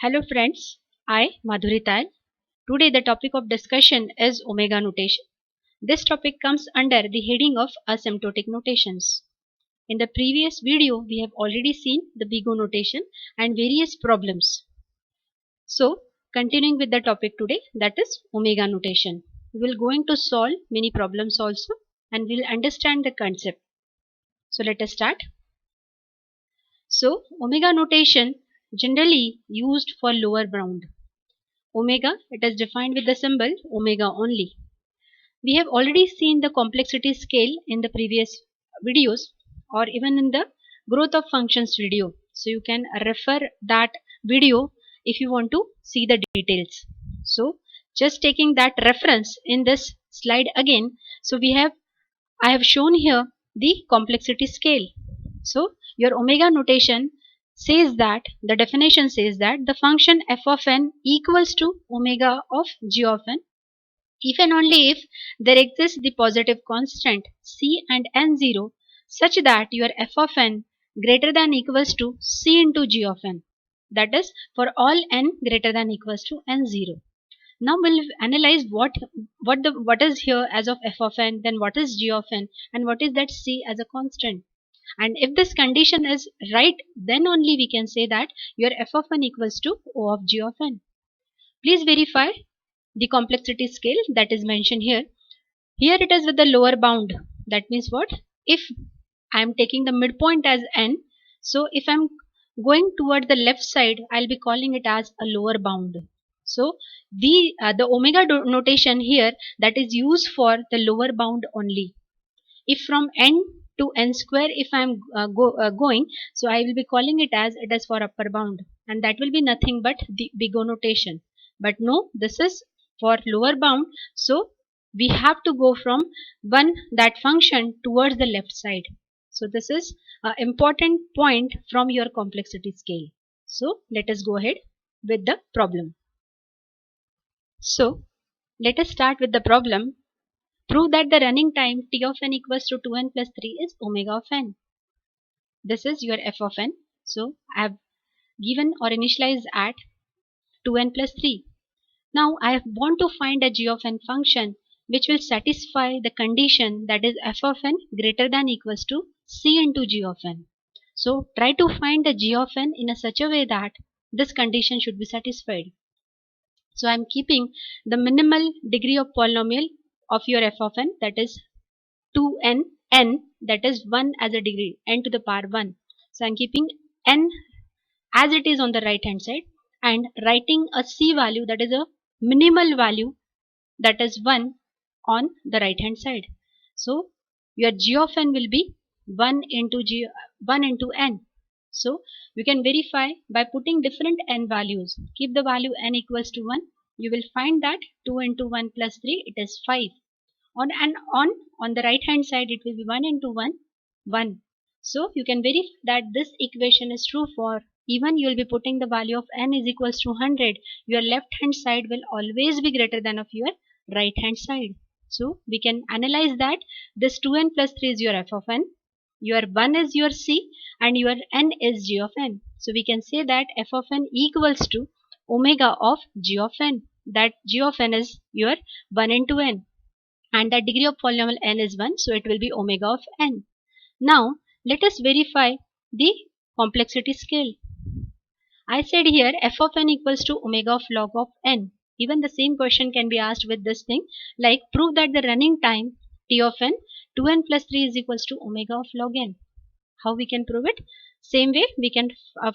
Hello friends, I Madhuri Tal. Today the topic of discussion is omega notation. This topic comes under the heading of asymptotic notations. In the previous video we have already seen the big O notation and various problems. So continuing with the topic today, that is omega notation. We will going to solve many problems also and we will understand the concept. So let us start. So omega notation generally used for lower bound. Omega, it is defined with the symbol omega only. We have already seen the complexity scale in the previous videos or even in the growth of functions video. So you can refer that video if you want to see the details. So just taking that reference in this slide again. So I have shown here the complexity scale. So your omega notation says that the definition says that the function f of n equals to omega of g of n if and only if there exists the positive constant c and n0 such that your f of n greater than equals to c into g of n, that is for all n greater than equals to n0. Now we'll analyze what is here as of f of n, then what is g of n, and what is that c as a constant. And if this condition is right, then only we can say that your f of n equals to o of g of n. Please verify the complexity scale that is mentioned here. Here it is with the lower bound. That means what? If I am taking the midpoint as n, so if I am going toward the left side, I'll be calling it as a lower bound. So the omega notation here, that is used for the lower bound only. If from n to n square, if I am going, so I will be calling it as it is for upper bound, and that will be nothing but the big O notation. But no, this is for lower bound, so we have to go from that function towards the left side. So this is an important point from your complexity scale. So let us go ahead with the problem. So let us start with the problem. Prove that the running time t of n equals to 2n plus 3 is omega of n. This is your f of n. So I have given or initialized at 2n plus 3. Now I want to find a g of n function which will satisfy the condition, that is f of n greater than equals to c into g of n. So try to find the g of n in such a way that this condition should be satisfied. So I am keeping the minimal degree of polynomial of your f of n, that is 2n, n, that is 1 as a degree, n to the power 1. So I am keeping n as it is on the right hand side and writing a c value, that is a minimal value, that is 1 on the right hand side. So your g of n will be 1 into n. So you can verify by putting different n values. Keep the value n equals to 1. You will find that 2 into 1 plus 3, it is 5. On the right hand side it will be 1 into 1, 1. So you can verify that this equation is true for even you will be putting the value of n is equals to 100. Your left hand side will always be greater than of your right hand side. So we can analyze that this 2n plus 3 is your f of n, your 1 is your c, and your n is g of n. So we can say that f of n equals to omega of g of n. That g of n is your 1 into n. And the degree of polynomial n is 1, so it will be omega of n. Now let us verify the complexity scale. I said here f of n equals to omega of log of n. Even the same question can be asked with this thing, like prove that the running time t of n 2n plus 3 is equals to omega of log n. How we can prove it? Same way we can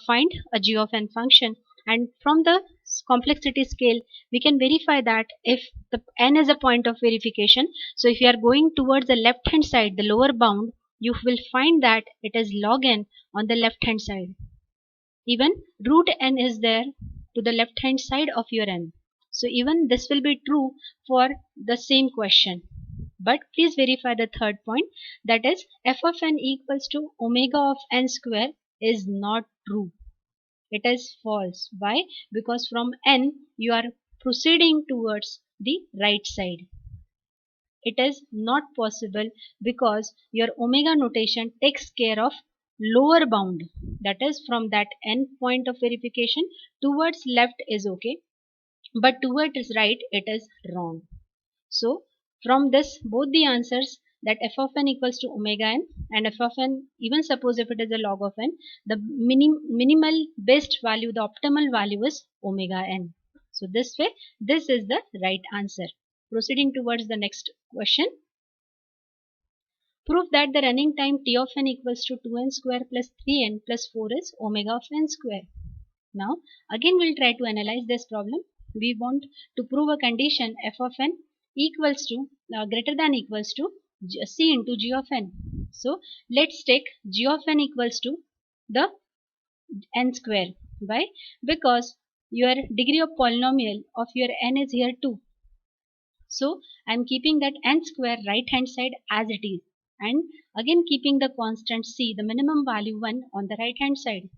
find a g of n function, and from the complexity scale we can verify that if the n is a point of verification, so if you are going towards the left hand side, the lower bound, you will find that it is log n on the left hand side. Even root n is there to the left hand side of your n. So even this will be true for the same question. But please verify the third point, that is f of n equals to omega of n square is not true. It is false. Why? Because from n you are proceeding towards the right side. It is not possible because your omega notation takes care of lower bound, that is from that n point of verification towards left is okay, but towards right it is wrong. So from this both the answers, that f of n equals to omega n and f of n, even suppose if it is a log of n, the minimal best value, the optimal value is omega n. So this way this is the right answer. Proceeding towards the next question. Prove that the running time t of n equals to 2n square plus 3n plus 4 is omega of n square. Now again we'll try to analyze this problem. We want to prove a condition f of n equals to greater than equals to c into g of n. So let's take g of n equals to the n square. Why? Because your degree of polynomial of your n is here 2. So I am keeping that n square right hand side as it is, and again keeping the constant c, the minimum value 1, on the right hand side.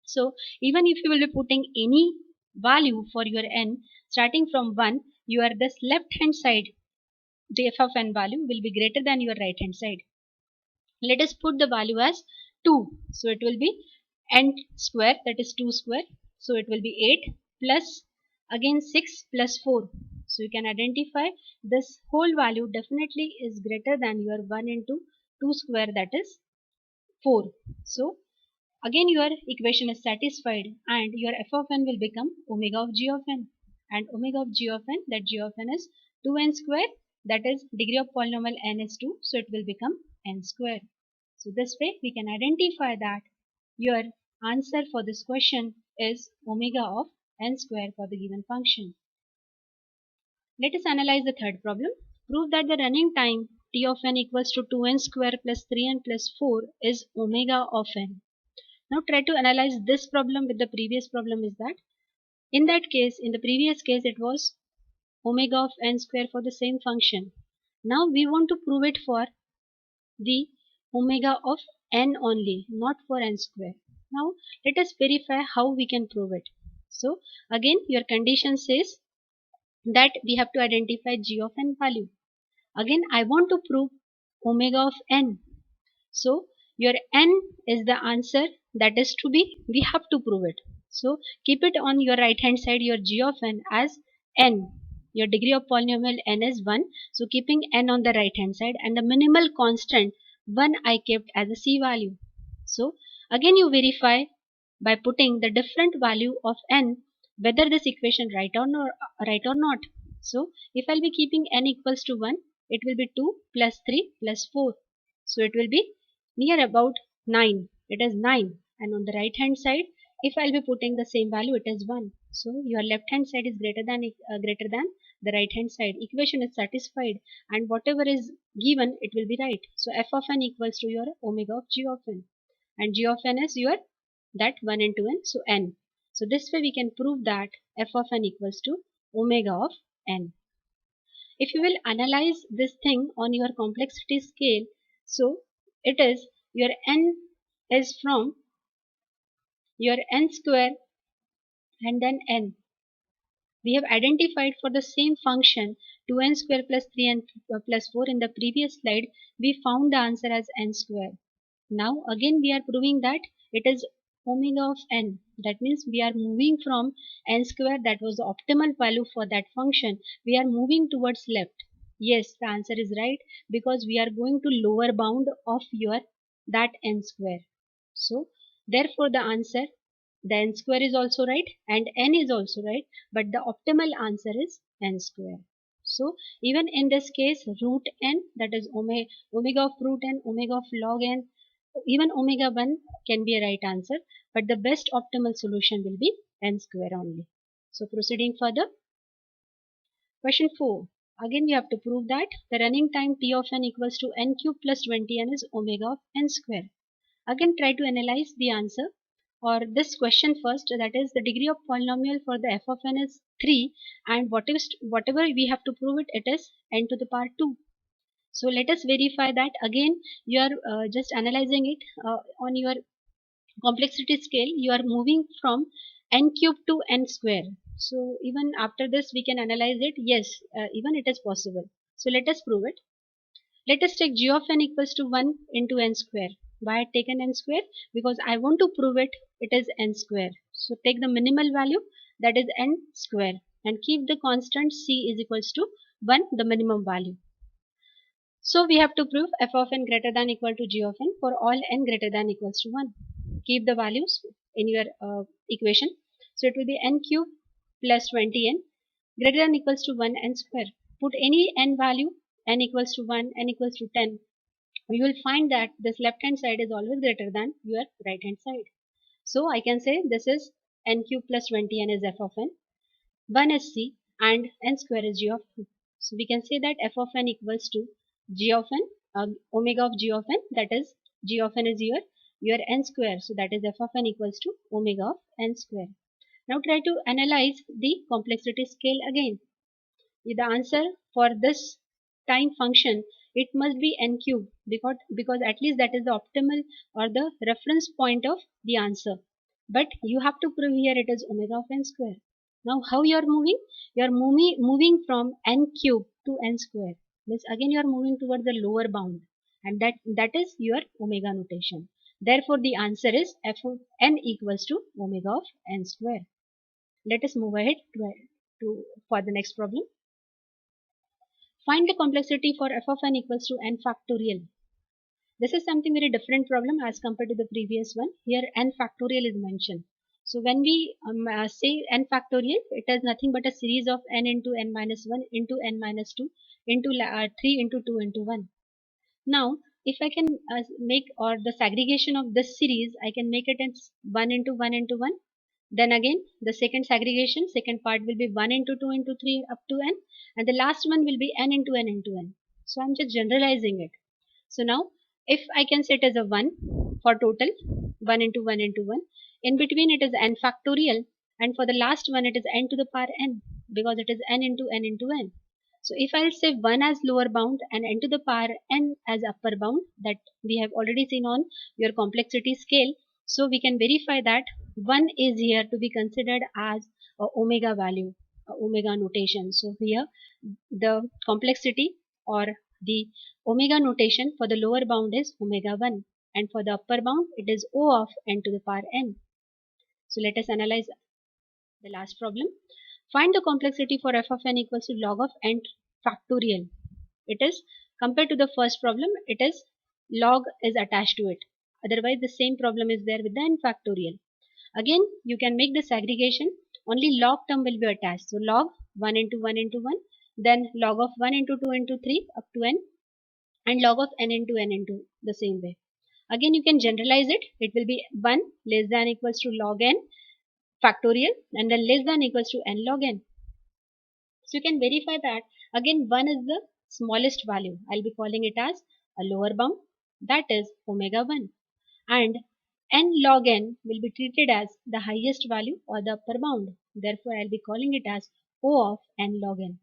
So even if you will be putting any value for your n starting from 1, your this left hand side, the f of n value will be greater than your right hand side. Let us put the value as 2. So it will be n square, that is 2 square. So it will be 8 plus again 6 plus 4. So you can identify this whole value definitely is greater than your 1 into 2 square, that is 4. So again your equation is satisfied and your f of n will become omega of g of n, and omega of g of n, that g of n is 2n square, that is degree of polynomial n is 2, so it will become n square. So this way we can identify that your answer for this question is omega of n square for the given function. Let us analyze the third problem. Prove that the running time t of n equals to 2n square plus 3n plus 4 is omega of n. Now try to analyze this problem with the previous problem. Is that in that case, in the previous case it was omega of n square for the same function. Now we want to prove it for the omega of n only, not for n square. Now let us verify how we can prove it. So again your condition says that we have to identify g of n value. Again I want to prove omega of n. So your n is the answer that is to be, we have to prove it. So keep it on your right hand side, your g of n as n. Your degree of polynomial n is 1. So keeping n on the right hand side and the minimal constant 1 I kept as a c value. So again you verify by putting the different value of n whether this equation right or not. So if I'll be keeping n equals to 1, it will be 2 plus 3 plus 4. So it will be near about 9. It is 9. And on the right hand side, if I'll be putting the same value, it is 1. So your left hand side is greater than the right hand side. Equation is satisfied, and whatever is given, it will be right. So f of n equals to your omega of g of n, and g of n is your that 1 into n, so n. So this way we can prove that f of n equals to omega of n. If you will analyze this thing on your complexity scale, so it is your n is from your n square and then n. We have identified for the same function 2n square plus 3n plus 4 in the previous slide. We found the answer as n square. Now again we are proving that it is omega of n. That means we are moving from n square, that was the optimal value for that function. We are moving towards left. Yes, the answer is right, because we are going to lower bound of your that n square. So therefore the answer, the n square is also right and n is also right, but the optimal answer is n square. So even in this case, root n, that is omega of root n, omega of log n, even omega 1 can be a right answer, but the best optimal solution will be n square only. So proceeding further, question 4. Again we have to prove that the running time t of n equals to n cube plus 20n is omega of n square. Again try to analyze the answer or this question first, that is the degree of polynomial for the f of n is 3, and whatever we have to prove it, it is n to the power 2. So let us verify that. Again you are just analyzing it on your complexity scale. You are moving from n cube to n square. So even after this we can analyze it. Yes, even it is possible. So let us prove it. Let us take g of n equals to 1 into n square. Why I taken n square? Because I want to prove it is n square. So take the minimal value, that is n square, and keep the constant c is equals to 1, the minimum value. So we have to prove f of n greater than equal to g of n for all n greater than equals to 1. Keep the values in your equation. So it will be n cube plus 20n greater than equals to 1 n square. Put any n value, n equals to 1, n equals to 10. You will find that this left hand side is always greater than your right hand side. So I can say this is n cube plus 20n is f of n, 1 is c, and n square is g of n. So we can say that f of n equals to g of n, omega of g of n, that is g of n is your n square. So that is f of n equals to omega of n square. Now try to analyze the complexity scale again. The answer for this time function, it must be n cube, because at least that is the optimal or the reference point of the answer. But you have to prove here it is omega of n square. Now how you are moving? You are moving from n cube to n square. Means again you are moving towards the lower bound, and that is your omega notation. Therefore the answer is f of n equals to omega of n square. Let us move ahead to for the next problem. Find the complexity for f of n equals to n factorial. This is something very different problem as compared to the previous one. Here n factorial is mentioned. So when we say n factorial, it is nothing but a series of n into n minus 1 into n minus 2 into 3 into 2 into 1. Now if I can make or the segregation of this series, I can make it as 1 into 1 into 1. Then again, the second segregation, second part will be 1 into 2 into 3 up to n, and the last one will be n into n into n. So I'm just generalizing it. So now, if I can set as a 1 for total, 1 into 1 into 1, in between it is n factorial, and for the last one it is n to the power n, because it is n into n into n. So if I'll say 1 as lower bound and n to the power n as upper bound, that we have already seen on your complexity scale, so we can verify that 1 is here to be considered as a omega value, a omega notation. So here the complexity or the omega notation for the lower bound is omega 1, and for the upper bound it is O of n to the power n. So let us analyze the last problem. Find the complexity for f of n equals to log of n factorial. It is, compared to the first problem, it is log is attached to it. Otherwise the same problem is there with the n factorial. Again you can make the segregation, only log term will be attached. So log 1 into 1 into 1, then log of 1 into 2 into 3 up to n, and log of n into the same way. Again you can generalize it. It will be 1 less than equals to log n factorial, and then less than equals to n log n. So you can verify that again 1 is the smallest value. I'll be calling it as a lower bound, that is omega 1, and n log n will be treated as the highest value or the upper bound. Therefore I'll be calling it as O of n log n.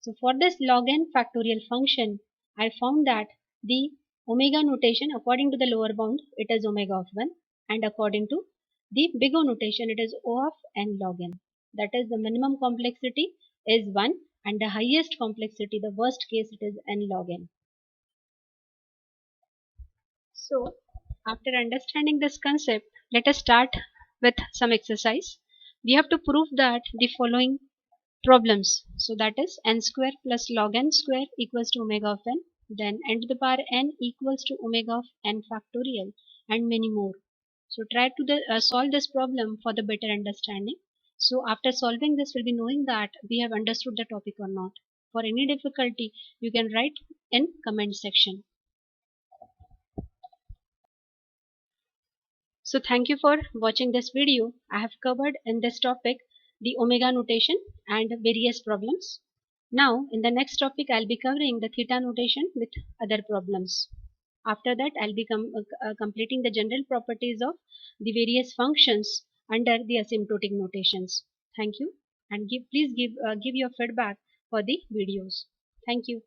So for this log n factorial function, I found that the omega notation according to the lower bound, it is omega of 1, and according to the big O notation, it is O of n log n. That is, the minimum complexity is 1, and the highest complexity, the worst case, it is n log n. So after understanding this concept, let us start with some exercise. We have to prove that the following problems. So that is n square plus log n square equals to omega of n, then n to the power n equals to omega of n factorial, and many more. So try to solve this problem for the better understanding. So after solving this, we'll be knowing that we have understood the topic or not. For any difficulty, you can write in comment section. So thank you for watching this video. I have covered in this topic the omega notation and various problems. Now in the next topic I'll be covering the theta notation with other problems. After that I'll be completing the general properties of the various functions under the asymptotic notations. Thank you, and please give your feedback for the videos. Thank you.